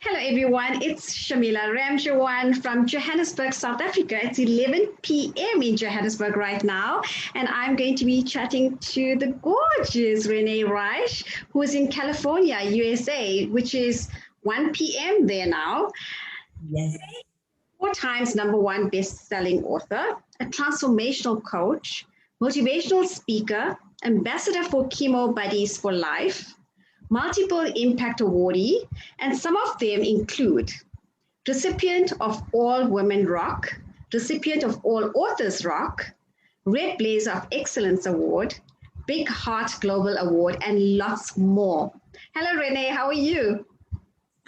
Hello everyone, it's Shamila Ramjawan from Johannesburg, South Africa. It's 11 p.m. in Johannesburg right now, and I'm going to be chatting to the gorgeous Renee Reisch, who is in California, USA, which is 1 p.m. there now. Yes. 4 times #1 best-selling author, a transformational coach, motivational speaker, ambassador for ChemoBuddiesLife, multiple impact awardee, and some of them include recipient of All Women Rock, recipient of All Authors Rock, Red Blazer of Excellence Award, Big Heart Global Award, and lots more. Hello, Renee, how are you?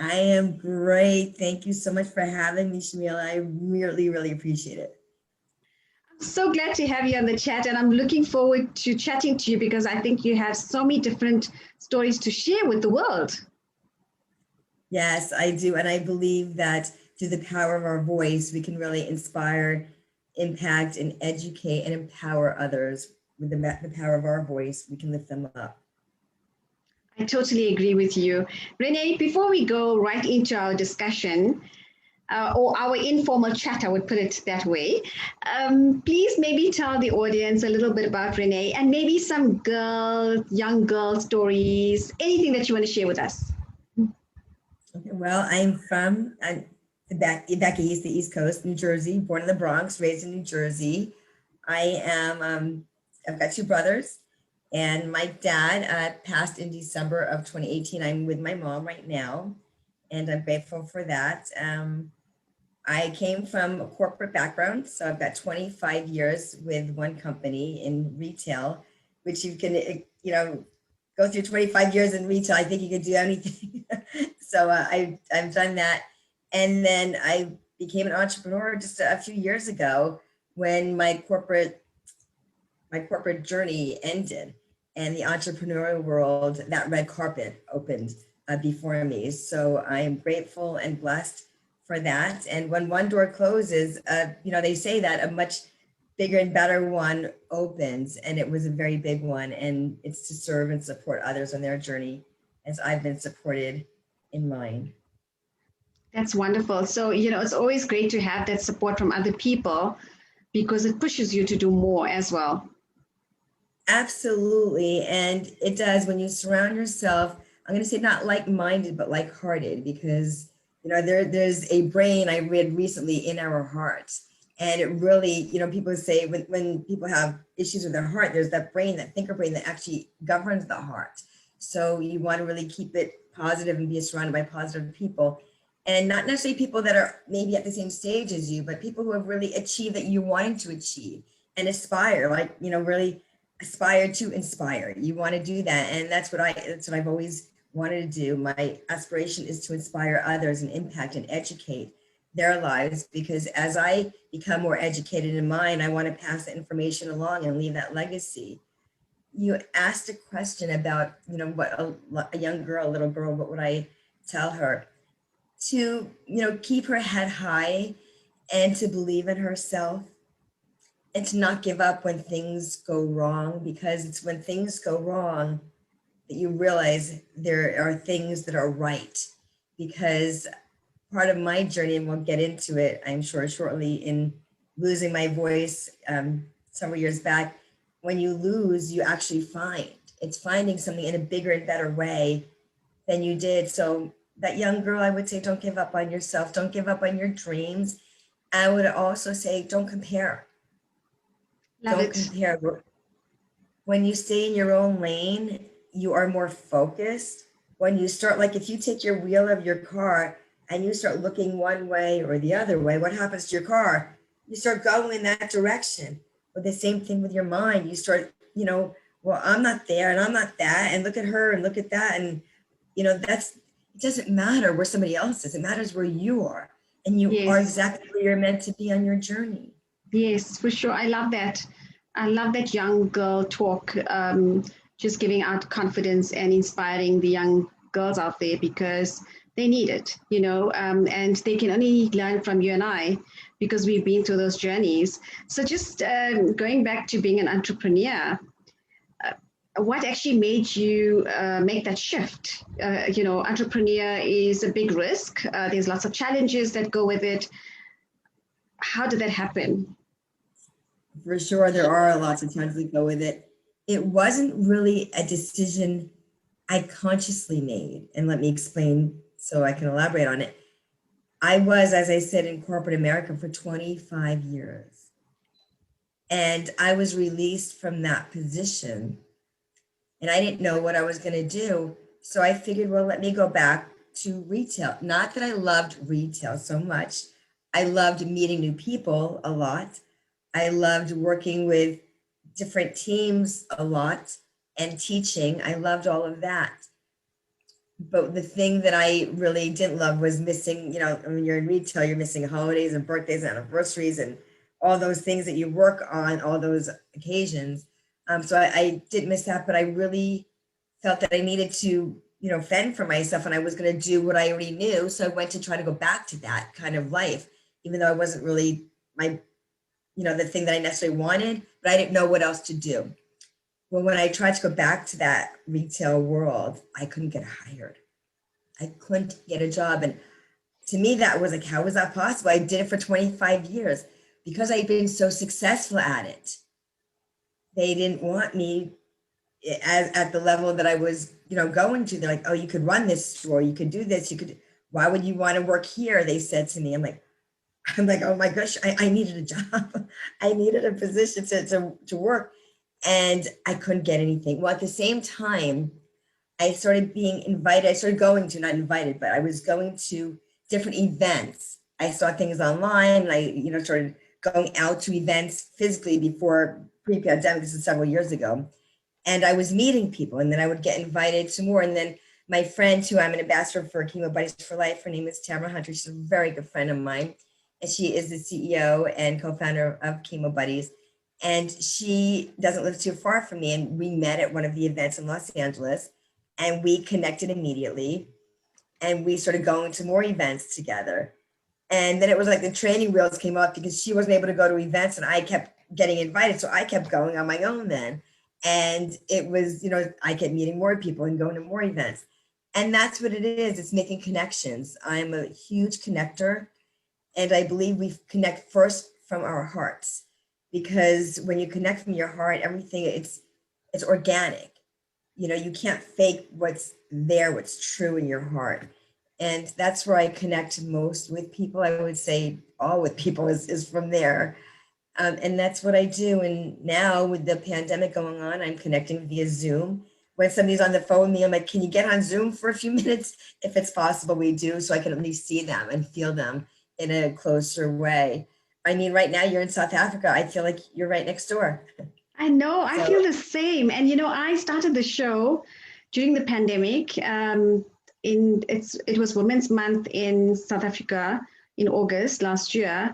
I am great. Thank you so much for having me, Shamila. I really, really appreciate it. I'm so glad to have you on the chat, and I'm looking forward to chatting to you because I think you have so many different stories to share with the world. Yes, I do. And I believe that through the power of our voice, we can really inspire, impact, and educate and empower others. With the power of our voice, we can lift them up. I totally agree with you. Renee, before we go right into our discussion, or our informal chat, I would put it that way, please maybe tell the audience a little bit about Renee and maybe some young girl stories, anything that you want to share with us. Okay, well, I'm from back east, the East Coast, New Jersey, born in the Bronx, raised in New Jersey. I am, I've got 2 brothers, and my dad passed in December of 2018. I'm with my mom right now, and I'm grateful for that. I came from a corporate background, so I've got 25 years with one company in retail, which you can, go through 25 years in retail. I think you could do anything. So I've done that. And then I became an entrepreneur just a few years ago when my corporate journey ended and the entrepreneurial world, that red carpet opened before me. So I am grateful and blessed for that. And when one door closes, they say that a much bigger and better one opens, and it was a very big one. And it's to serve and support others on their journey as I've been supported in mine. That's wonderful. So, it's always great to have that support from other people because it pushes you to do more as well. Absolutely. And it does when you surround yourself, I'm going to say not like-minded, but like-hearted, because, there's a brain I read recently in our hearts. And it really, people say when people have issues with their heart, there's that brain, that thinker brain that actually governs the heart. So you want to really keep it positive and be surrounded by positive people. And not necessarily people that are maybe at the same stage as you, but people who have really achieved that you wanted to achieve and aspire, really aspire to inspire. You want to do that. And that's what I've always wanted to do. My aspiration is to inspire others and impact and educate their lives, because as I become more educated in mine, I want to pass that information along and leave that legacy. You asked a question about, what a young girl, a little girl, what would I tell her? To, keep her head high and to believe in herself and to not give up when things go wrong, because it's when things go wrong that you realize there are things that are right. Because part of my journey, and we'll get into it, I'm sure shortly, in losing my voice several years back, when you lose, you actually find. It's finding something in a bigger and better way than you did. So that young girl, I would say, don't give up on yourself. Don't give up on your dreams. I would also say, don't compare. Don't compare. When you stay in your own lane, you are more focused. When you start, like if you take your wheel of your car and you start looking one way or the other way, what happens to your car? You start going in that direction. But the same thing with your mind. You start, well, I'm not there and I'm not that, and look at her and look at that. And, it doesn't matter where somebody else is. It matters where you are. And you are exactly where you're meant to be on your journey. Yes, for sure. I love that. I love that young girl talk, just giving out confidence and inspiring the young girls out there because they need it, and they can only learn from you and I because we've been through those journeys. So just going back to being an entrepreneur, what actually made you make that shift? Entrepreneur is a big risk. There's lots of challenges that go with it. How did that happen? For sure, there are lots of challenges that go with it. It wasn't really a decision I consciously made. And let me explain so I can elaborate on it. I was, as I said, in corporate America for 25 years. And I was released from that position. And I didn't know what I was going to do. So I figured, well, let me go back to retail. Not that I loved retail so much. I loved meeting new people a lot. I loved working with different teams a lot and teaching. I loved all of that. But the thing that I really didn't love was missing, when you're in retail, you're missing holidays and birthdays and anniversaries and all those things that you work on, all those occasions. So I did miss that, but I really felt that I needed to, fend for myself, and I was going to do what I already knew. So I went to try to go back to that kind of life, even though I wasn't really the thing that I necessarily wanted, but I didn't know what else to do. Well, when I tried to go back to that retail world, I couldn't get hired. I couldn't get a job. And to me, that was like, how was that possible? I did it for 25 years because I'd been so successful at it. They didn't want me at the level that I was, going to. They're like, oh, you could run this store. You could do this. Why would you want to work here? They said to me. I'm like, oh my gosh, I needed a job. I needed a position to work. And I couldn't get anything. Well, at the same time, I started being invited. I started going to, not invited, but I was going to different events. I saw things online, and I, started going out to events physically before pre-pandemic. This is several years ago. And I was meeting people, and then I would get invited to more. And then my friend, who I'm an ambassador for ChemoBuddiesLife, her name is Tamara Hunter. She's a very good friend of mine. And she is the CEO and co-founder of ChemoBuddies. And she doesn't live too far from me. And we met at one of the events in Los Angeles, and we connected immediately. And we started going to more events together. And then it was like the training wheels came off because she wasn't able to go to events, and I kept getting invited. So I kept going on my own then. And it was, I kept meeting more people and going to more events. And that's what it is. It's making connections. I'm a huge connector. And I believe we connect first from our hearts, because when you connect from your heart, everything, it's organic. You can't fake what's there, what's true in your heart. And that's where I connect most with people. I would say all with people is from there. And that's what I do. And now with the pandemic going on, I'm connecting via Zoom. When somebody's on the phone with me, I'm like, can you get on Zoom for a few minutes? If it's possible, we do, so I can at least see them and feel them in a closer way. I mean, right now you're in South Africa. I feel like you're right next door. I know, I feel the same. And I started the show during the pandemic. It was Women's Month in South Africa in August last year.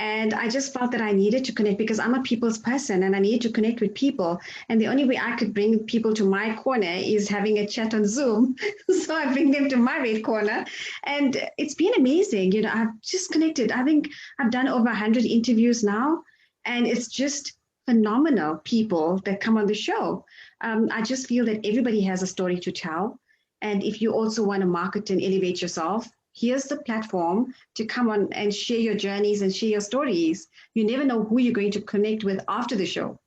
And I just felt that I needed to connect because I'm a people's person and I needed to connect with people. And the only way I could bring people to my corner is having a chat on Zoom. So I bring them to my red corner. And it's been amazing. I've just connected. I think I've done over 100 interviews now. And it's just phenomenal people that come on the show. I just feel that everybody has a story to tell. And if you also want to market and elevate yourself, here's the platform to come on and share your journeys and share your stories. You never know who you're going to connect with after the show.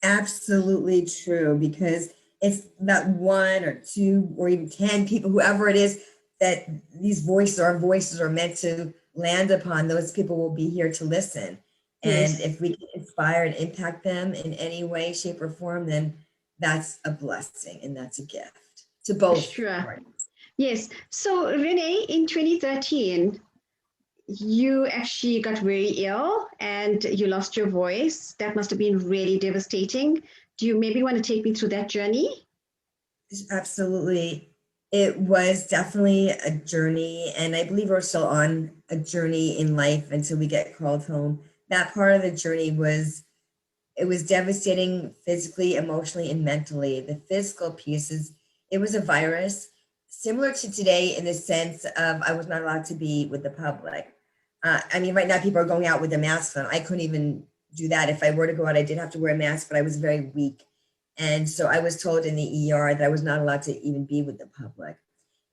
Absolutely true, because it's that one or two or even 10 people, whoever it is, that these voices are meant to land upon. Those people will be here to listen. Yes. And if we can inspire and impact them in any way, shape, or form, then that's a blessing and that's a gift to both parties. Yes. So Renee, in 2013, you actually got very ill and you lost your voice. That must have been really devastating. Do you maybe want to take me through that journey? Absolutely. It was definitely a journey, and I believe we're still on a journey in life until we get called home. That part of the journey was devastating physically, emotionally, and mentally. The physical pieces, it was a virus, similar to today in the sense of I was not allowed to be with the public. Right now people are going out with their masks on. I couldn't even do that. If I were to go out, I did have to wear a mask, but I was very weak. And so I was told in the ER that I was not allowed to even be with the public.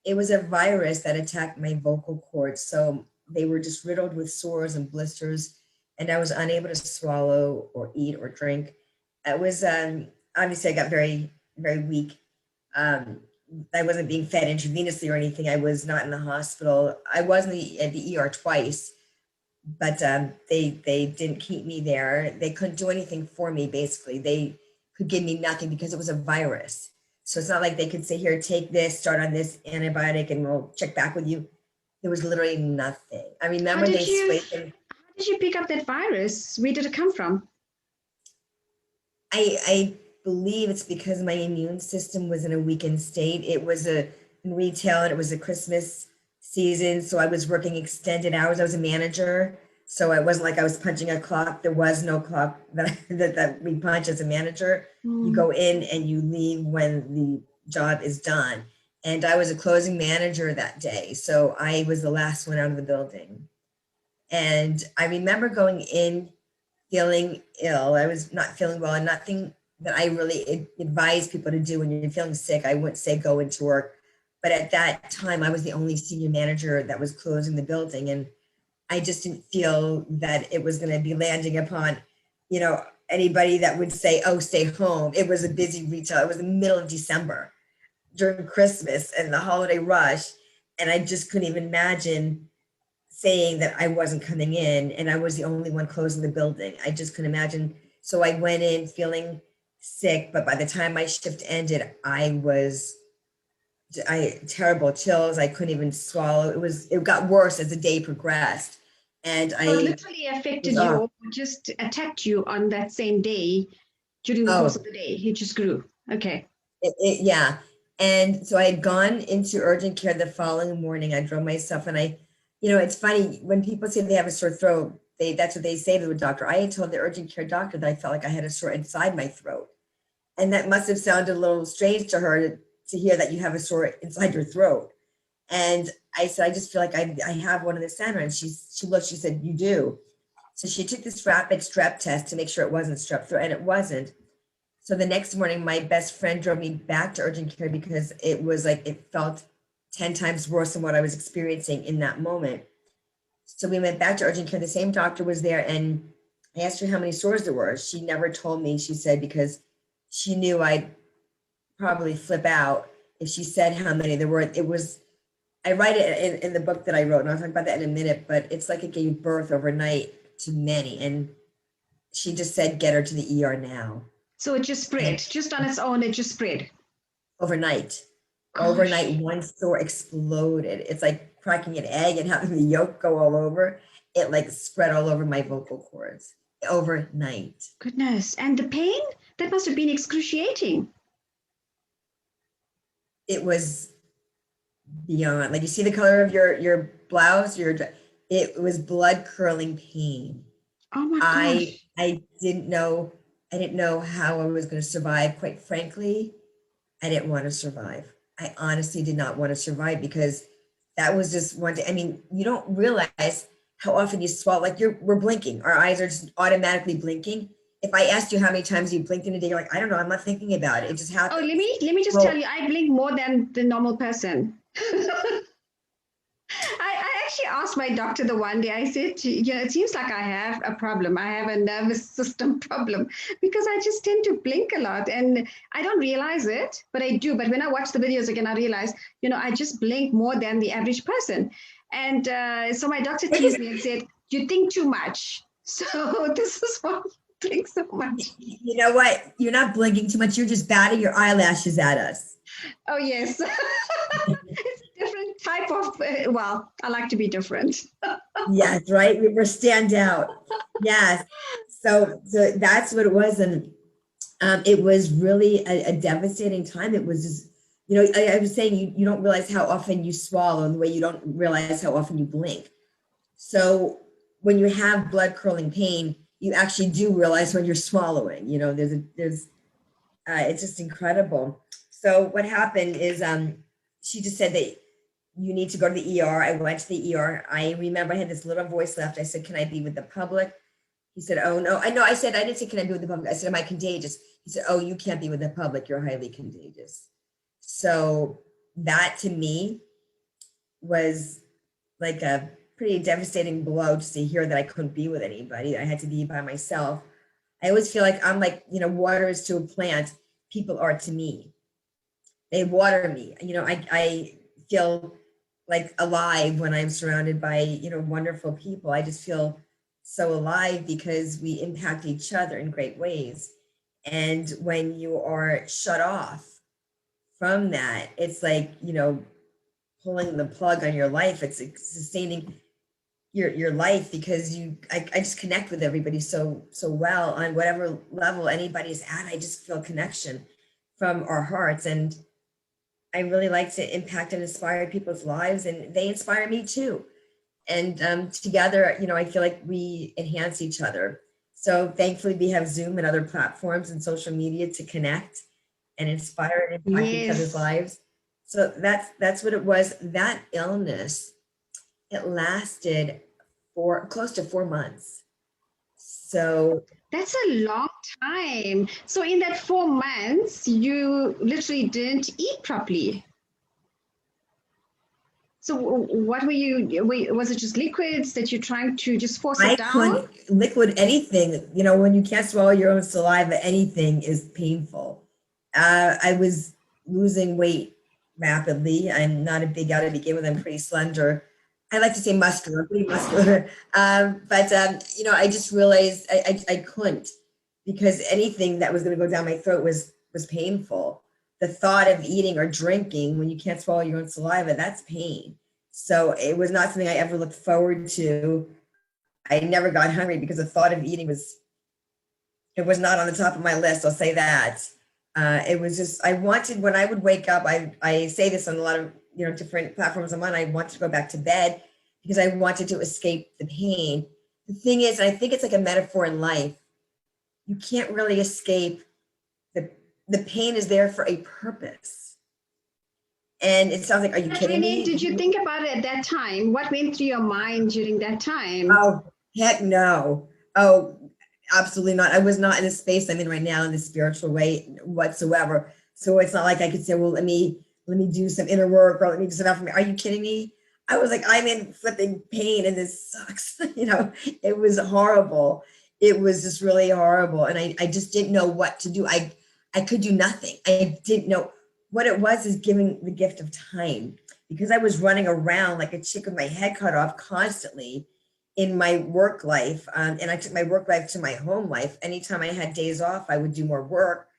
It was a virus that attacked my vocal cords. So they were just riddled with sores and blisters, and I was unable to swallow or eat or drink. It was, obviously I got very, very weak. I wasn't being fed intravenously or anything. I was not in the hospital. I was at the ER twice, but they didn't keep me there. They couldn't do anything for me, basically. They could give me nothing because it was a virus. So it's not like they could say, here, take this, start on this antibiotic, and we'll check back with you. There was literally nothing. I remember they sprayed them. How did you pick up that virus? Where did it come from? I believe it's because my immune system was in a weakened state. It was in retail, and it was a Christmas season. So I was working extended hours. I was a manager. So it wasn't like I was punching a clock. There was no clock that we punch as a manager. You go in and you leave when the job is done. And I was a closing manager that day. So I was the last one out of the building. And I remember going in feeling ill. I was not feeling well, and nothing that I really advise people to do when you're feeling sick. I wouldn't say go into work. But at that time, I was the only senior manager that was closing the building. And I just didn't feel that it was going to be landing upon, anybody that would say, oh, stay home. It was a busy retail. It was the middle of December during Christmas and the holiday rush. And I just couldn't even imagine saying that I wasn't coming in and I was the only one closing the building. I just couldn't imagine. So I went in feeling sick, but by the time my shift ended, I terrible chills. I couldn't even swallow. It got worse as the day progressed. And so it literally affected you or just attacked you on that same day during the course of the day. It just grew. Okay. Yeah. And so I had gone into urgent care the following morning. I drove myself, and it's funny when people say they have a sore throat, that's what they say to the doctor. I had told the urgent care doctor that I felt like I had a sore inside my throat. And that must have sounded a little strange to her to hear that you have a sore inside your throat. And I said, I just feel like I have one in the center. And she looked, she said, you do. So she took this rapid strep test to make sure it wasn't strep throat, and it wasn't. So the next morning, my best friend drove me back to urgent care because it was like, it felt 10 times worse than what I was experiencing in that moment. So we went back to urgent care. The same doctor was there, and I asked her how many sores there were. She never told me, she said, because she knew I'd probably flip out if she said how many there were. I write it in the book that I wrote, and I'll talk about that in a minute, but it's like it gave birth overnight to many. And she just said, get her to the ER now. So it just spread, just on its own, it just spread. Overnight. Gosh. Overnight, one sore exploded. It's like cracking an egg and having the yolk go all over. It like spread all over my vocal cords overnight. Goodness. And the pain? That must have been excruciating. It was beyond, like, you see the color of your blouse, it was blood curdling pain. Oh my gosh. I didn't know how I was going to survive. Quite frankly, I didn't want to survive. I honestly did not want to survive, because that was just one day. I mean, you don't realize how often you swallow, like we're blinking. Our eyes are just automatically blinking. If I asked you how many times you blinked in a day, you're like, I don't know, I'm not thinking about it. It just happens. Oh, let me just tell you, I blink more than the normal person. I actually asked my doctor the one day, I said, it seems like I have a problem. I have a nervous system problem, because I just tend to blink a lot and I don't realize it, but I do. But when I watch the videos again, I realize, I just blink more than the average person. And so my doctor teased me and said, you think too much. So this is why you blink so much. You know what? You're not blinking too much. You're just batting your eyelashes at us. Oh, yes. It's a different type of, I like to be different. Yes, right? We're stand out. Yes. So that's what it was. And it was really a devastating time. It was just, I was saying, you don't realize how often you swallow, and the way you don't realize how often you blink. So when you have blood curdling pain, you actually do realize when you're swallowing. It's just incredible. So what happened is she just said that you need to go to the ER. I went to the ER. I remember I had this little voice left. I said, can I be with the public? He said, oh, no, I know. I said, I didn't say, can I be with the public? I said, am I contagious? He said, oh, you can't be with the public. You're highly contagious. So that to me was like a pretty devastating blow, just to hear that I couldn't be with anybody. I had to be by myself. I always feel like I'm like, water is to a plant, people are to me. They water me. I feel like alive when I'm surrounded by, wonderful people. I just feel so alive because we impact each other in great ways. And when you are shut off from that, it's like, pulling the plug on your life. It's sustaining your life because I just connect with everybody so well on whatever level anybody's at. I just feel connection from our hearts. And I really like to impact and inspire people's lives, and they inspire me too. And together, I feel like we enhance each other. So thankfully we have Zoom and other platforms and social media to connect and inspire and impact each other's lives. So that's what it was. That illness, it lasted for close to 4 months. So that's a long time. So in that 4 months, you literally didn't eat properly. So what were you, was it just liquids that you're trying to just force it down? Liquid, anything, when you can't swallow your own saliva, anything is painful. I was losing weight rapidly. I'm not a big gal to begin with. I'm pretty slender. I like to say muscular, pretty muscular. But I just realized I couldn't, because anything that was going to go down my throat was painful. The thought of eating or drinking when you can't swallow your own saliva, that's pain. So it was not something I ever looked forward to. I never got hungry because the thought of eating was not on the top of my list. I'll say that. It was just, I wanted, when I would wake up, I say this on a lot of, different platforms I'm on, I wanted to go back to bed because I wanted to escape the pain. The thing is, I think it's like a metaphor in life. You can't really escape. The pain is there for a purpose. And it sounds like, are you kidding Renee, me? did you think about it at that time? What went through your mind during that time? Oh, heck no. Oh, absolutely not. I was not in the space I'm in right now in the spiritual way whatsoever. So it's not like I could say, well, let me do some inner work, or let me do some affirmation. Are you kidding me? I was like, I'm in flipping pain and this sucks. It was horrible. It was just really horrible. And I just didn't know what to do. I could do nothing. I didn't know what it was, is giving the gift of time, because I was running around like a chick with my head cut off constantly in my work life. And I took my work life to my home life. Anytime I had days off, I would do more work,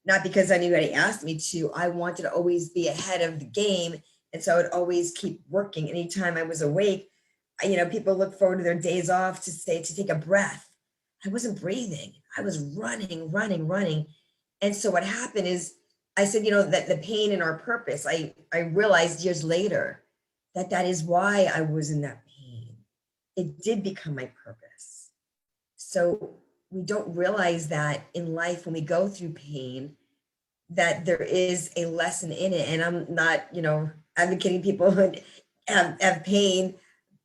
not because anybody asked me to. I wanted to always be ahead of the game. And so I would always keep working. Anytime I was awake, people look forward to their days off to take a breath. I wasn't breathing. I was running. And so what happened is, I said, that the pain in our purpose, I realized years later that is why I was in that pain. It did become my purpose. So we don't realize that in life, when we go through pain, that there is a lesson in it. And I'm not, advocating people who have pain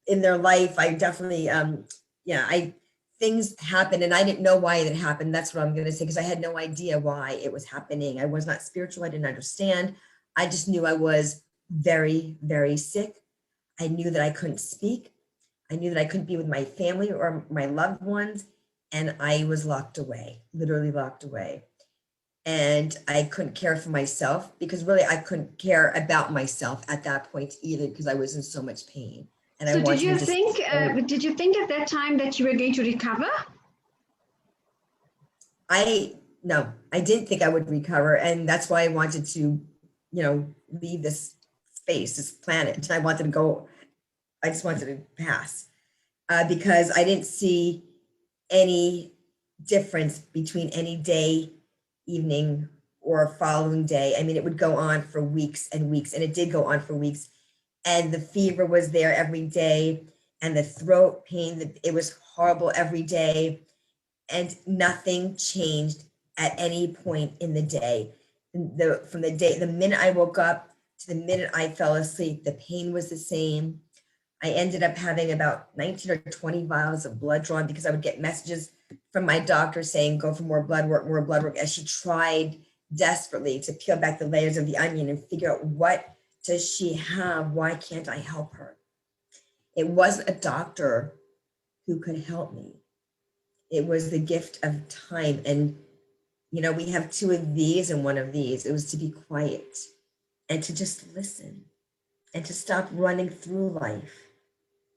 in their life. I definitely, things happen and I didn't know why it happened. That's what I'm going to say, because I had no idea why it was happening. I was not spiritual. I didn't understand. I just knew I was very, very sick. I knew that I couldn't speak. I knew that I couldn't be with my family or my loved ones. And I was locked away, literally locked away. And I couldn't care for myself, because really I couldn't care about myself at that point either, because I was in so much pain. And so did you think at that time that you were going to recover? No, I didn't think I would recover. And that's why I wanted to, leave this space, this planet. I just wanted to pass because I didn't see any difference between any day, evening, or following day. I mean, it would go on for weeks and weeks, and it did go on for weeks. And the fever was there every day, and the throat pain, it was horrible every day, and nothing changed at any point in the day. The minute I woke up to the minute I fell asleep, the pain was the same. I ended up having about 19 or 20 vials of blood drawn, because I would get messages from my doctor saying, go for more blood work, as she tried desperately to peel back the layers of the onion and figure out, what does she have? Why can't I help her? It wasn't a doctor who could help me. It was the gift of time. And, we have two of these and one of these. It was to be quiet and to just listen and to stop running through life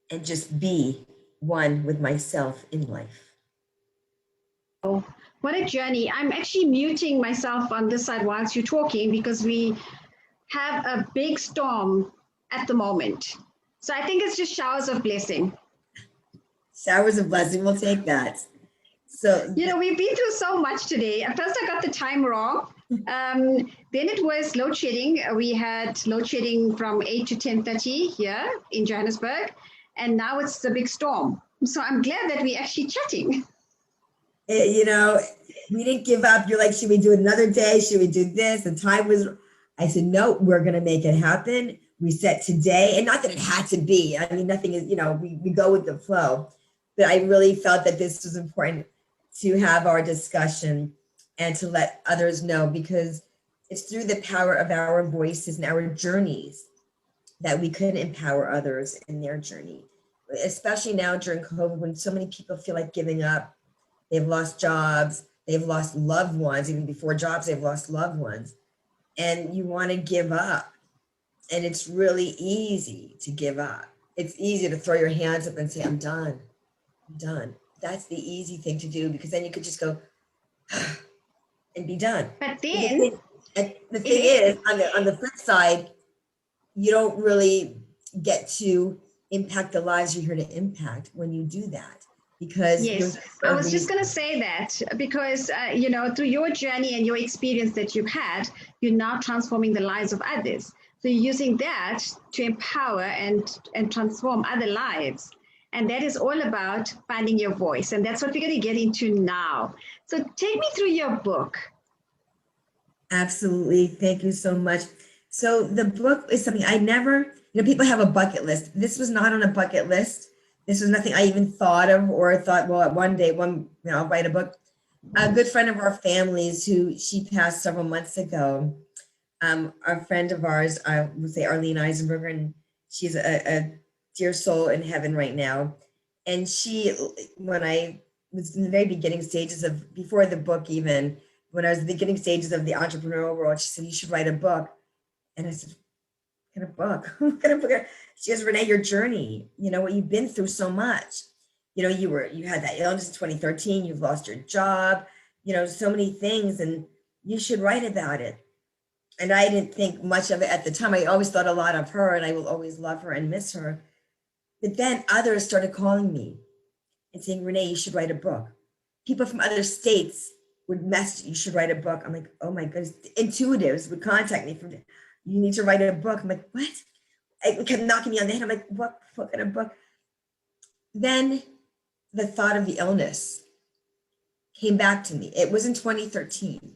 and just be one with myself in life. Oh, what a journey. I'm actually muting myself on this side whilst you're talking because we have a big storm at the moment. So I think it's just showers of blessing. Showers of blessing, we'll take that. So, we've been through so much today. At first I got the time wrong. Then it was load shedding. We had load shedding from 8 to 10:30 here in Johannesburg. And now it's the big storm. So I'm glad that we're actually chatting. We didn't give up. You're like, should we do another day? Should we do this? The time was, I said, no, we're going to make it happen. We set today, and not that it had to be. I mean, nothing is, we go with the flow. But I really felt that this was important to have our discussion and to let others know, because it's through the power of our voices and our journeys that we could empower others in their journey, especially now during COVID, when so many people feel like giving up. They've lost jobs, they've lost loved ones, even before jobs, they've lost loved ones, and you want to give up. And it's really easy to give up. It's easy to throw your hands up and say, I'm done. That's the easy thing to do, because then you could just go and be done. But then the thing is, on the flip side, you don't really get to impact the lives you're here to impact when you do that. Because yes, I was just going to say that, because through your journey and your experience that you've had, you're now transforming the lives of others. So you're using that to empower and transform other lives. And that is all about finding your voice. And that's what we're going to get into now. So take me through your book. Absolutely. Thank you so much. So the book is something I never, people have a bucket list. This was not on a bucket list. This was nothing I even thought of or thought, well, one day, I'll write a book. A good friend of our family's, she passed several months ago. A friend of ours, I would say Arlene Eisenberger, and she's a dear soul in heaven right now. And she, when I was in the very beginning stages of, before the book even, when I was in the beginning stages of the entrepreneurial world, she said, you should write a book. And I said, what kind of book? What kind of book? She goes, Renee, your journey, what you've been through so much. You had that illness in 2013, you've lost your job, so many things, and you should write about it. And I didn't think much of it at the time. I always thought a lot of her, and I will always love her and miss her. But then others started calling me and saying, Renee, you should write a book. People from other states would message, you should write a book. I'm like, oh my goodness. Intuitives would contact me from, you need to write a book. I'm like, what? It kept knocking me on the head. I'm like, what kind of book? Then the thought of the illness came back to me. It was in 2013.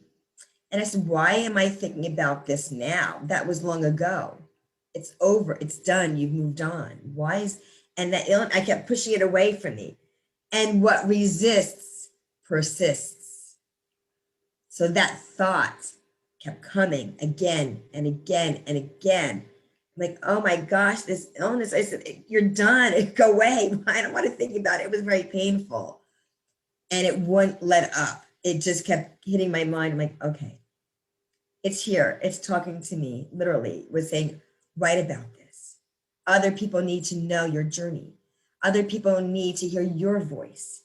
And I said, why am I thinking about this now? That was long ago. It's over. It's done. You've moved on. And that illness, I kept pushing it away from me. And what resists persists. So that thought kept coming again and again and again. I'm like, oh my gosh, this illness. I said, you're done. Go away. I don't want to think about it. It was very painful. And it wouldn't let up. It just kept hitting my mind. I'm like, okay, it's here. It's talking to me, literally, was saying, write about this. Other people need to know your journey. Other people need to hear your voice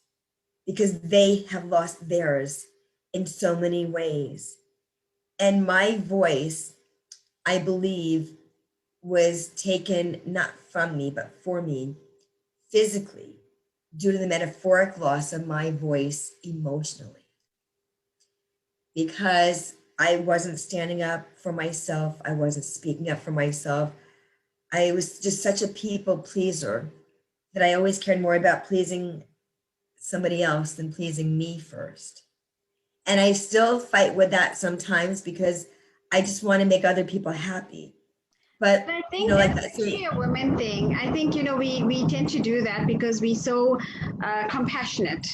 because they have lost theirs in so many ways. And my voice, I believe, was taken not from me, but for me physically due to the metaphoric loss of my voice emotionally. Because I wasn't standing up for myself. I wasn't speaking up for myself. I was just such a people pleaser that I always cared more about pleasing somebody else than pleasing me first. And I still fight with that sometimes because I just want to make other people happy. But I think that's actually a women thing. I think, we tend to do that because we're so compassionate.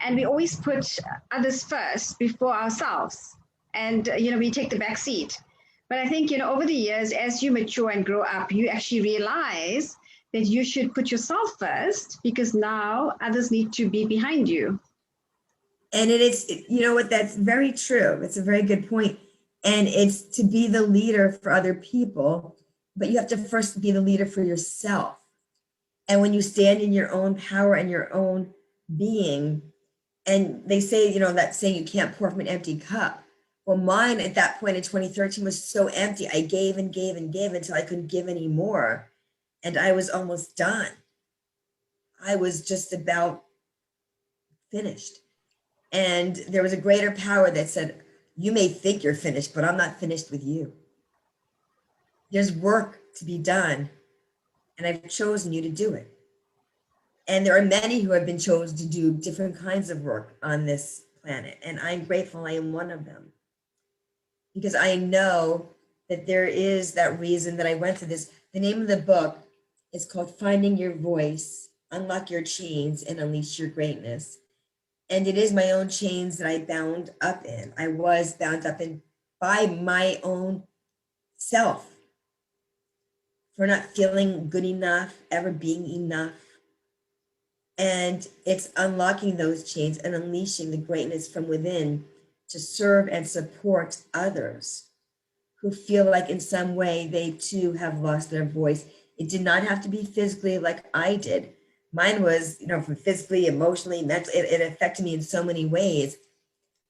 And we always put others first before ourselves. And, we take the back seat. But I think, over the years, as you mature and grow up, you actually realize that you should put yourself first because now others need to be behind you. And you know what, that's very true. It's a very good point. And it's to be the leader for other people, but you have to first be the leader for yourself. And when you stand in your own power and your own being, and they say, that saying, you can't pour from an empty cup. Well, mine at that point in 2013 was so empty. I gave and gave and gave until I couldn't give anymore. And I was almost done. I was just about finished. And there was a greater power that said, you may think you're finished, but I'm not finished with you. There's work to be done, and I've chosen you to do it. And there are many who have been chosen to do different kinds of work on this planet, and I'm grateful I am one of them. Because I know that there is that reason that I went through this. The name of the book is called Finding Your Voice, Unlock Your Chains, and Unleash Your Greatness. And it is my own chains that I bound up in. I was bound up in by my own self for not feeling good enough, ever being enough. And it's unlocking those chains and unleashing the greatness from within to serve and support others who feel like in some way they too have lost their voice. It did not have to be physically like I did. Mine was, from physically, emotionally, mentally, it affected me in so many ways.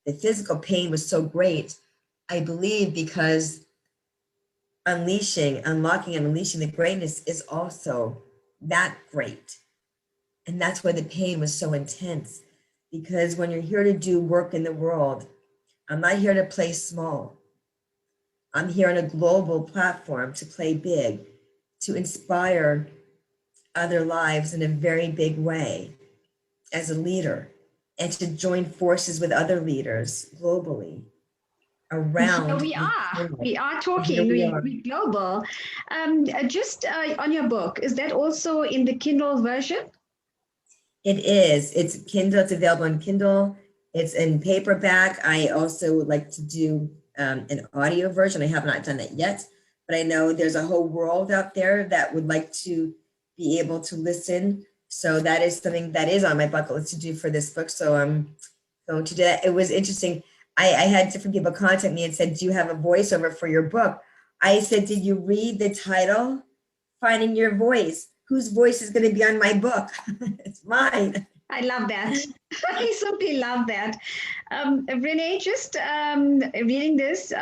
The physical pain was so great, I believe, because unlocking and unleashing the greatness is also that great. And that's why the pain was so intense, because when you're here to do work in the world, I'm not here to play small. I'm here on a global platform to play big, to inspire other lives in a very big way as a leader, and to join forces with other leaders globally around. We are talking, we're global. Just on your book, is that also in the Kindle version? It is. It's Kindle. It's available on Kindle. It's in paperback. I also would like to do an audio version. I have not done that yet, but I know there's a whole world out there that would like to be able to listen. So that is something that is on my bucket list to do for this book. So I'm going to do that. It was interesting. I had different people contact me and said, do you have a voiceover for your book? I said, did you read the title, Finding Your Voice? Whose voice is going to be on my book? It's mine. I love that. I simply love that. Renee, just reading this,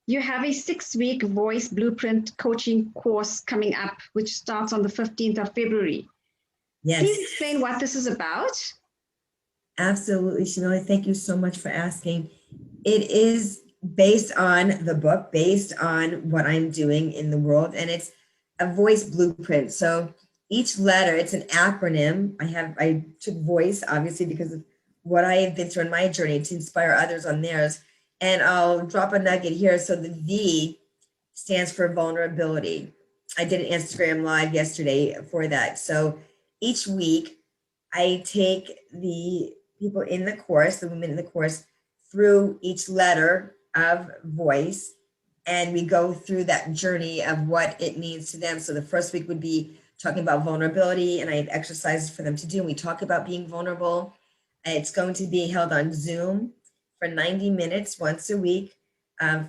you have a 6-week voice blueprint coaching course coming up, which starts on the 15th of February. Yes. Please explain what this is about. Absolutely, Shamila. Thank you so much for asking. It is based on the book, based on what I'm doing in the world, and it's a voice blueprint. So each letter, it's an acronym. I took voice, obviously, because of what I have been through in my journey to inspire others on theirs. And I'll drop a nugget here. So the V stands for vulnerability. I did an Instagram live yesterday for that. So each week I take the people in the course, the women in the course, through each letter of voice. And we go through that journey of what it means to them. So the first week would be talking about vulnerability, and I have exercises for them to do. And we talk about being vulnerable. It's going to be held on Zoom for 90 minutes once a week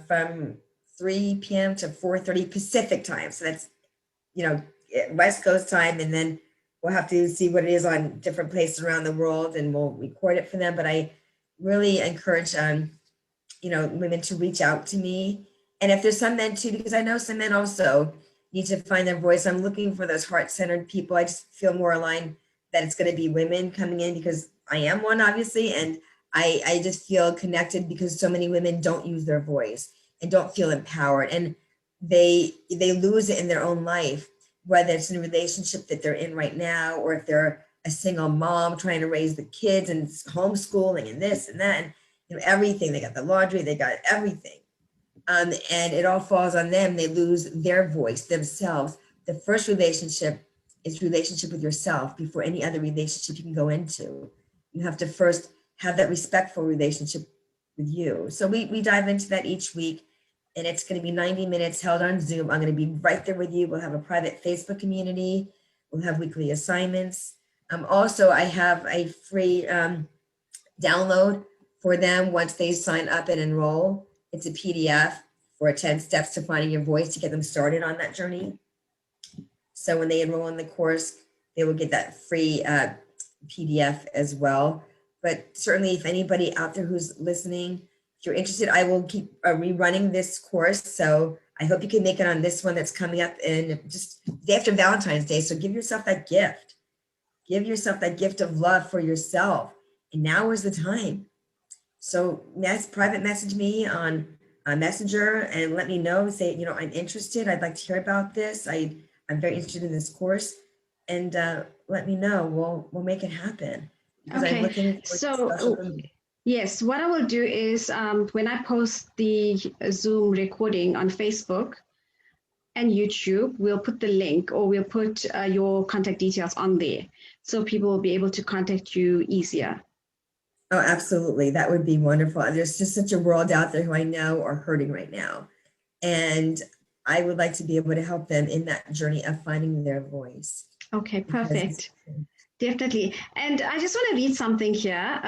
from 3 p.m. to 4:30 Pacific time. So that's, West Coast time. And then we'll have to see what it is on different places around the world, and we'll record it for them. But I really encourage, women to reach out to me. And if there's some men too, because I know some men also need to find their voice. I'm looking for those heart-centered people. I just feel more aligned that it's going to be women coming in, because I am one, obviously. And I just feel connected because so many women don't use their voice and don't feel empowered. And they lose it in their own life, whether it's in a relationship that they're in right now, or if they're a single mom trying to raise the kids and homeschooling and this and that, and everything. They got the laundry, they got everything. And it all falls on them. They lose their voice, themselves. The first relationship is relationship with yourself before any other relationship you can go into. You have to first have that respectful relationship with you. So we dive into that each week, and it's going to be 90 minutes held on Zoom. I'm going to be right there with you. We'll have a private Facebook community. We'll have weekly assignments. Also, I have a free download for them once they sign up and enroll. It's a PDF for 10 steps to finding your voice to get them started on that journey. So when they enroll in the course, they will get that free PDF as well. But certainly if anybody out there who's listening, if you're interested, I will keep rerunning this course. So I hope you can make it on this one that's coming up in just day after Valentine's Day. So give yourself that gift. Give yourself that gift of love for yourself. And now is the time. So private message me on Messenger and let me know, say, I'm interested. I'd like to hear about this. I'm very interested in this course. And let me know. We'll make it happen. Because Okay. I'm looking for yes, what I will do is when I post the Zoom recording on Facebook and YouTube, we'll put the link, or we'll put your contact details on there, so people will be able to contact you easier. Oh, absolutely. That would be wonderful. There's just such a world out there who I know are hurting right now. And I would like to be able to help them in that journey of finding their voice. Okay, perfect. Definitely. And I just want to read something here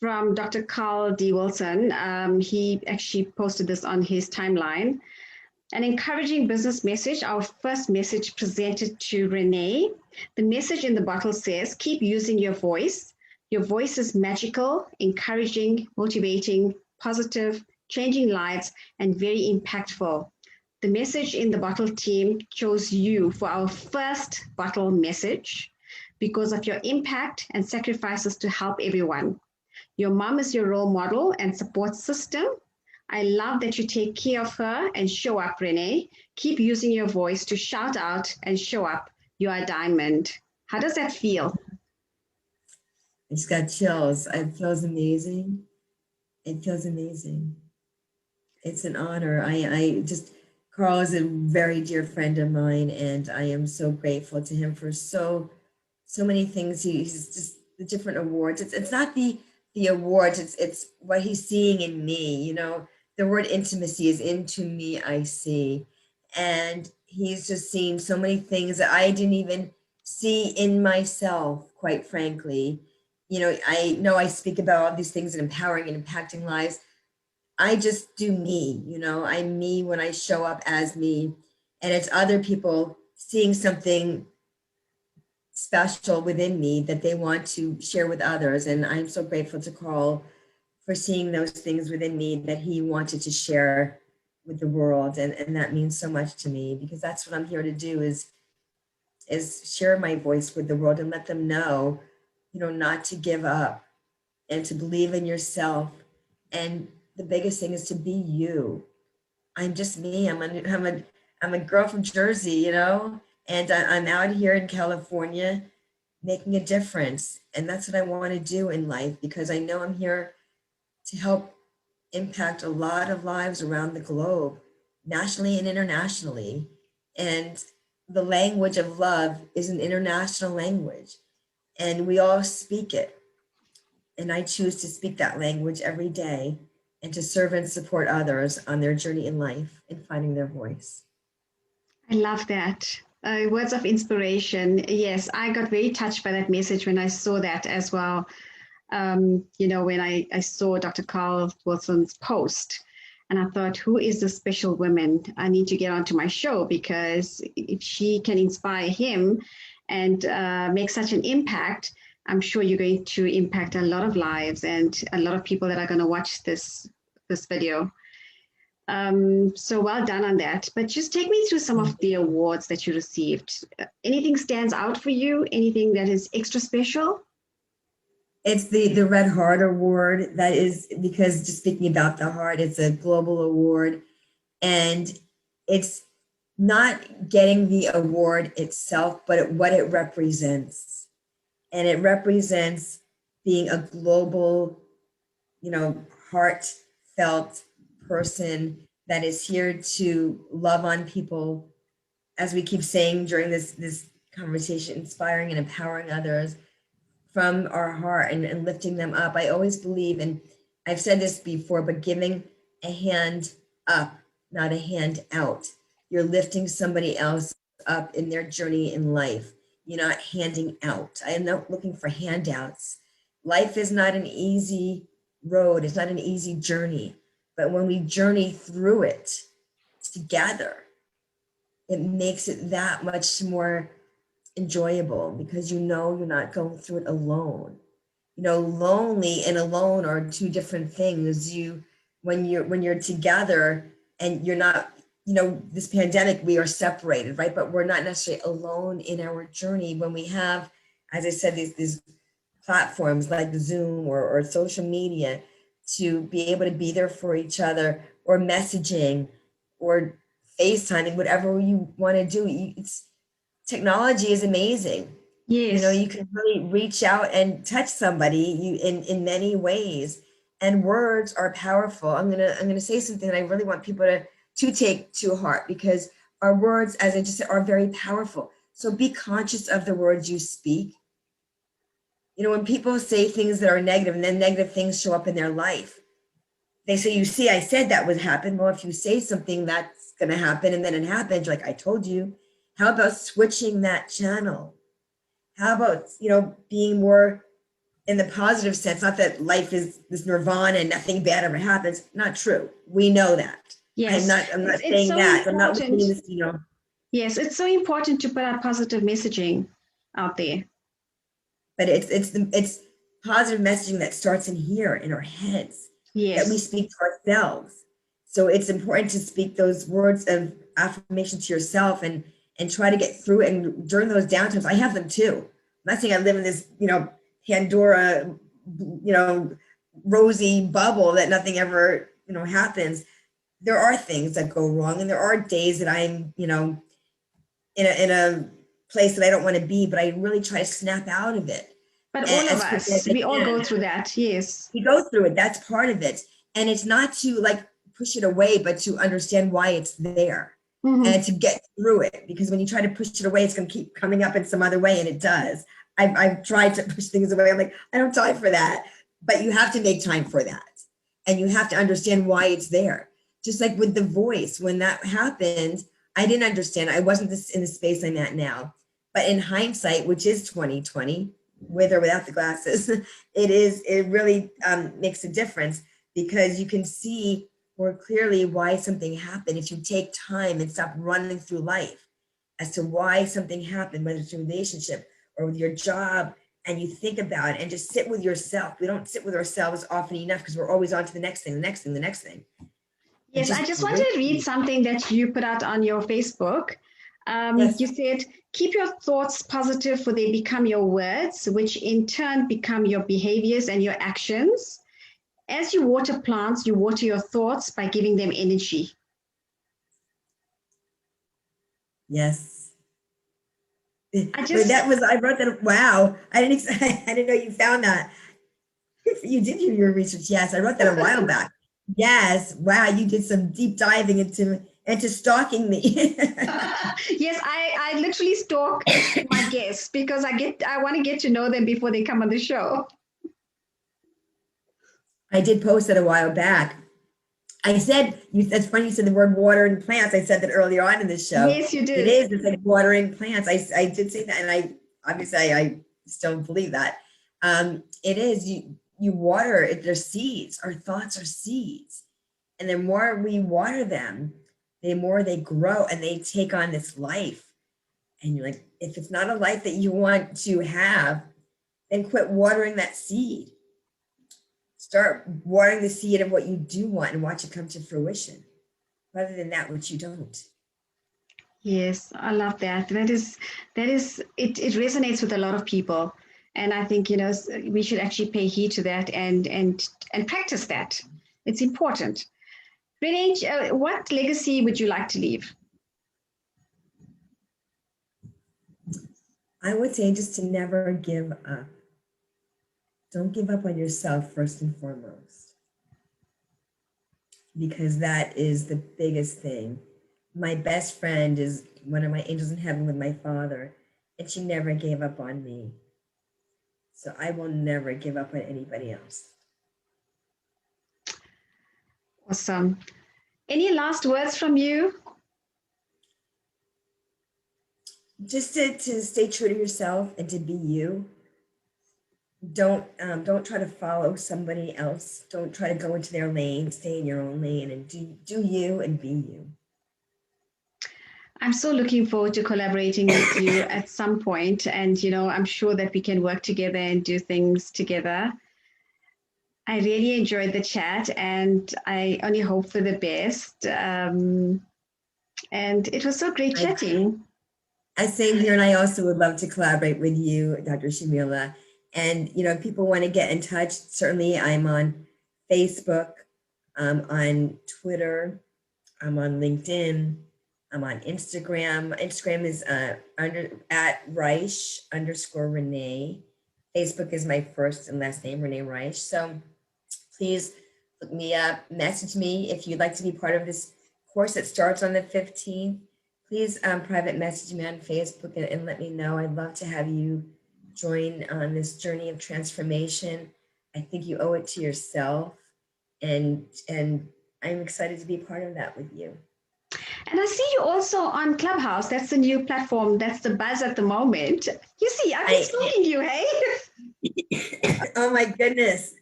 from Dr. Carl D. Wilson. He actually posted this on his timeline. An encouraging business message, our first message presented to Renee. The message in the bottle says, keep using your voice. Your voice is magical, encouraging, motivating, positive, changing lives, and very impactful. The message in the bottle team chose you for our first bottle message because of your impact and sacrifices to help everyone. Your mom is your role model and support system. I love that you take care of her and show up, Renee. Keep using your voice to shout out and show up. You are a diamond. How does that feel? I just got chills. It feels amazing. It feels amazing. It's an honor. Carl is a very dear friend of mine, and I am so grateful to him for so many things. He's just the different awards. It's not the awards. It's what he's seeing in me. The word intimacy is into me. I see, and he's just seen so many things that I didn't even see in myself. Quite frankly, I know I speak about all these things and empowering and impacting lives. I just do me, I'm me when I show up as me, and it's other people seeing something special within me that they want to share with others. And I'm so grateful to Carl for seeing those things within me that he wanted to share with the world. And that means so much to me, because that's what I'm here to do is share my voice with the world and let them know, not to give up and to believe in yourself. And the biggest thing is to be you. I'm just me. I'm a girl from Jersey, and I'm out here in California making a difference. And that's what I want to do in life, because I know I'm here to help impact a lot of lives around the globe, nationally and internationally. And the language of love is an international language, and we all speak it. And I choose to speak that language every day and to serve and support others on their journey in life and finding their voice. I love that. Words of inspiration. Yes, I got very touched by that message when I saw that as well. When I saw Dr. Carl Wilson's post, and I thought, who is this special woman? I need to get onto my show, because if she can inspire him and make such an impact, I'm sure you're going to impact a lot of lives and a lot of people that are going to watch this video. So well done on that. But just take me through some of the awards that you received. Anything stands out for you? Anything that is extra special? It's the Red Heart Award. That is because, just speaking about the heart, it's a global award. And it's not getting the award itself, but what it represents. And it represents being a global, heartfelt person that is here to love on people, as we keep saying during this conversation, inspiring and empowering others, from our heart and lifting them up. I always believe, and I've said this before, but giving a hand up, not a hand out. You're lifting somebody else up in their journey in life. You're not handing out. I am not looking for handouts. Life is not an easy road. It's not an easy journey. But when we journey through it together, it makes it that much more enjoyable, because you know you're not going through it alone. Lonely and alone are two different things. When you're together and you're not, this pandemic, we are separated, right? But we're not necessarily alone in our journey when we have, as I said, these platforms like Zoom or social media to be able to be there for each other, or messaging or FaceTiming, whatever you want to do. Technology is amazing. Yes. You can really reach out and touch somebody in many ways, and words are powerful. I'm gonna say something that I really want people to take to heart, because our words, as I just said, are very powerful. So be conscious of the words you speak. When people say things that are negative, and then negative things show up in their life, they say, you see, I said that would happen. Well, if you say something that's going to happen and then it happens, like I told you, how about switching that channel? How about, being more in the positive sense? Not that life is this nirvana and nothing bad ever happens. Not true. We know that. Yes. I'm not It's saying so that. I'm not important. looking at this, Yes, it's so important to put out positive messaging out there. But it's positive messaging that starts in here, in our heads. Yes. That we speak to ourselves. So it's important to speak those words of affirmation to yourself and try to get through it. And during those downtimes, I have them too. I'm not saying I live in this, Pandora, rosy bubble that nothing ever, happens. There are things that go wrong, and there are days that I'm, in a place that I don't want to be, but I really try to snap out of it. But all of us, we all go through that. Yes. We go through it. That's part of it. And it's not to push it away, but to understand why it's there. Mm-hmm. And to get through it. Because when you try to push it away, it's going to keep coming up in some other way. And it does. I've tried to push things away. I'm like, I don't have time for that. But you have to make time for that. And you have to understand why it's there. Just like with the voice, when that happened, I didn't understand. I wasn't in the space I'm at now. But in hindsight, which is 2020, with or without the glasses, it really makes a difference, because you can see more clearly why something happened if you take time and stop running through life as to why something happened, whether it's a relationship or with your job, and you think about it and just sit with yourself. We don't sit with ourselves often enough, because we're always on to the next thing, the next thing, the next thing. Yes, I just wanted to read something that you put out on your Facebook. Yes. You said, keep your thoughts positive, for they become your words, which in turn become your behaviors and your actions. As you water plants, you water your thoughts by giving them energy. Yes. I wrote that. Wow. I didn't know you found that. You did do your research. Yes. I wrote that a while back. Yes. Wow. You did some deep diving into stalking me. Yes, I literally stalk my guests, because I want to get to know them before they come on the show. I did post it a while back. I said, that's funny you said the word watering plants. I said that earlier on in this show. Yes, you did. It's like watering plants. I did say that, and I still believe that. It is, you water, they're seeds. Our thoughts are seeds. And the more we water them, the more they grow and they take on this life. And you're like, if it's not a life that you want to have, then quit watering that seed. Start watering the seed of what you do want and watch it come to fruition, rather than that which you don't. Yes, I love that. That is it resonates with a lot of people. And I think, we should actually pay heed to that and practice that. It's important. Renee, what legacy would you like to leave? I would say just to never give up. Don't give up on yourself, first and foremost, because that is the biggest thing. My best friend is one of my angels in heaven with my father, and she never gave up on me. So I will never give up on anybody else. Awesome. Any last words from you? Just to stay true to yourself and to be you. Don't try to follow somebody else. Don't try to go into their lane. Stay in your own lane and do you and be you. I'm so looking forward to collaborating with you at some point, and I'm sure that we can work together and do things together. I really enjoyed the chat, and I only hope for the best. And it was so great chatting. Same here, and I also would love to collaborate with you, Dr. Shamila. And if people want to get in touch, certainly I'm on Facebook, I'm on Twitter, I'm on LinkedIn, I'm on Instagram. Instagram is at Reisch_Renee. Facebook is my first and last name, Renee Reisch. So please look me up, message me if you'd like to be part of this course that starts on the 15th. Please private message me on Facebook and let me know. I'd love to have you join on this journey of transformation. I think you owe it to yourself, and I'm excited to be part of that with you. And I see you also on Clubhouse. That's the new platform. That's the buzz at the moment. You see, I've been stalking you, hey? Oh my goodness.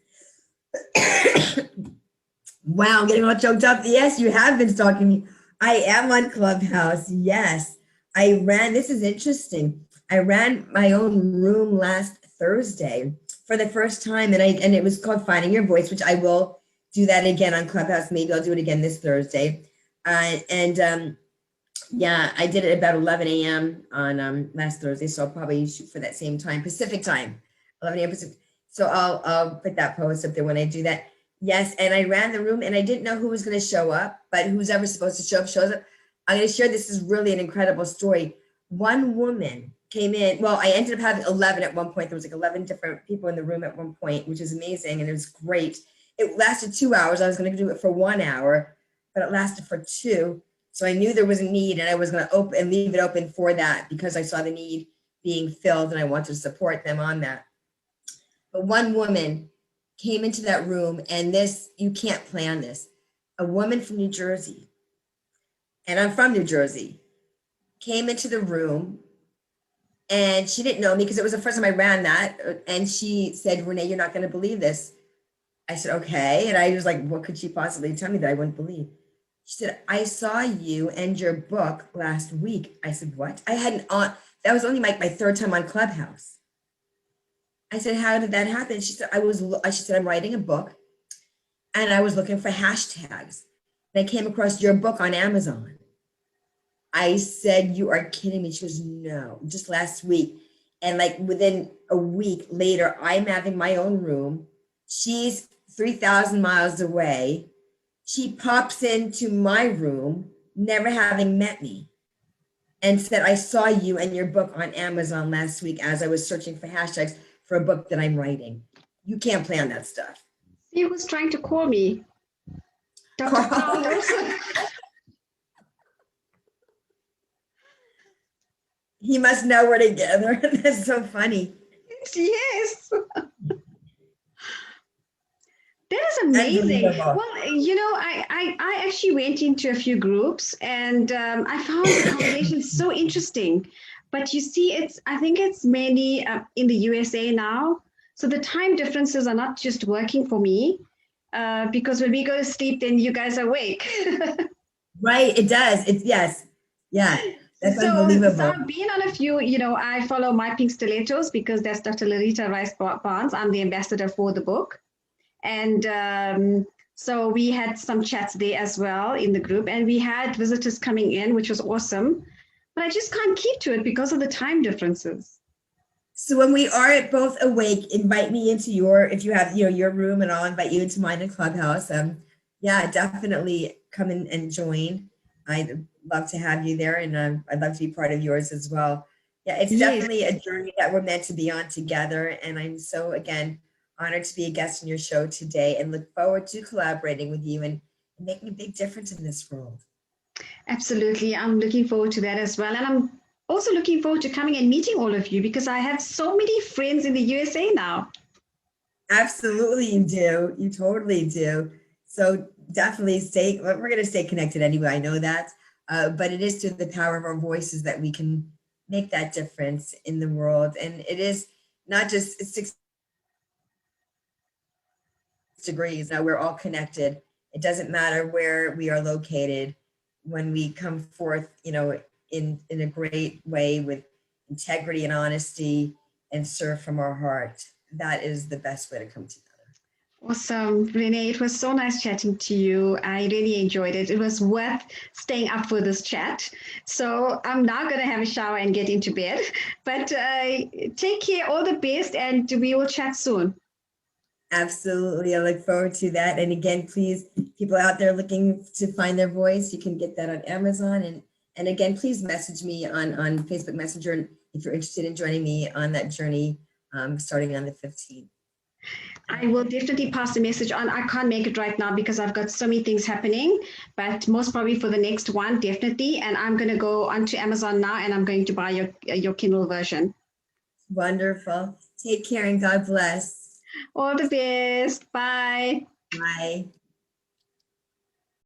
Wow, I'm getting all choked up. Yes, you have been stalking me. I am on Clubhouse. Yes. This is interesting. I ran my own room last Thursday for the first time, and it was called Finding Your Voice, which I will do that again on Clubhouse. Maybe I'll do it again this Thursday. Yeah, I did it about 11 a.m. on last Thursday, so I'll probably shoot for that same time, Pacific time, 11 a.m. Pacific. So I'll put that post up there when I do that. Yes, and I ran the room, and I didn't know who was going to show up, but who's ever supposed to show up shows up. I'm going to share, this is really an incredible story. One woman came in. Well, I ended up having 11 at one point. There was like 11 different people in the room at one point, which is amazing, and it was great. It lasted 2 hours. I was going to do it for 1 hour, but it lasted for 2. So I knew there was a need, and I was going to open and leave it open for that because I saw the need being filled, and I wanted to support them on that. But one woman came into that room, and this, you can't plan this. A woman from New Jersey, and I'm from New Jersey, came into the room, and she didn't know me because it was the first time I ran that. And she said, "Renee, you're not going to believe this." I said, "Okay." And I was like, what could she possibly tell me that I wouldn't believe? She said, "I saw you and your book last week." I said, "What?" I hadn't on, that was only my third time on Clubhouse. I said, "How did that happen?" She said, she said, "I'm writing a book and I was looking for hashtags. And I came across your book on Amazon." I said, "You are kidding me." She goes, "No, just last week." And like within a week later, I'm having my own room. She's 3,000 miles away. She pops into my room, never having met me, and said, "I saw you and your book on Amazon last week as I was searching for hashtags for a book that I'm writing." You can't plan that stuff. He was trying to call me. Dr. Carlos. He must know we're together. That's so funny. Yes. That is amazing. Well, I actually went into a few groups, and I found the conversation so interesting. But you see, I think it's mainly in the USA now. So the time differences are not just working for me, because when we go to sleep, then you guys are awake. Right, it does. Yes. Yeah, that's unbelievable. So I've been on a few, I follow My Pink Stilettos because that's Dr. Larita Rice Barnes. I'm the ambassador for the book. And so we had some chats there as well in the group, and we had visitors coming in, which was awesome. But I just can't keep to it because of the time differences. So when we are both awake, invite me into if you have, your room, and I'll invite you into mine in Clubhouse. Yeah, definitely come in and join. I'd love to have you there, and I'd love to be part of yours as well. Yeah, it's definitely a journey that we're meant to be on together. And I'm so, again, honored to be a guest on your show today, and look forward to collaborating with you and making a big difference in this world. Absolutely. I'm looking forward to that as well. And I'm also looking forward to coming and meeting all of you because I have so many friends in the USA now. Absolutely, you do. You totally do. So definitely we're going to stay connected anyway. I know that. But it is through the power of our voices that we can make that difference in the world. And it is not just 6 degrees. Now we're all connected. It doesn't matter where we are located. When we come forth, in a great way with integrity and honesty and serve from our heart, that is the best way to come together. Awesome, Renee. It was so nice chatting to you. I really enjoyed it. It was worth staying up for this chat. So I'm now going to have a shower and get into bed. But take care, all the best, and we will chat soon. Absolutely. I look forward to that. And again, please, people out there looking to find their voice, you can get that on Amazon. And again, please message me on Facebook Messenger if you're interested in joining me on that journey starting on the 15th. I will definitely pass the message on. I can't make it right now because I've got so many things happening, but most probably for the next one, definitely. And I'm going to go onto Amazon now and I'm going to buy your Kindle version. Wonderful. Take care and God bless. All the best. Bye. Bye.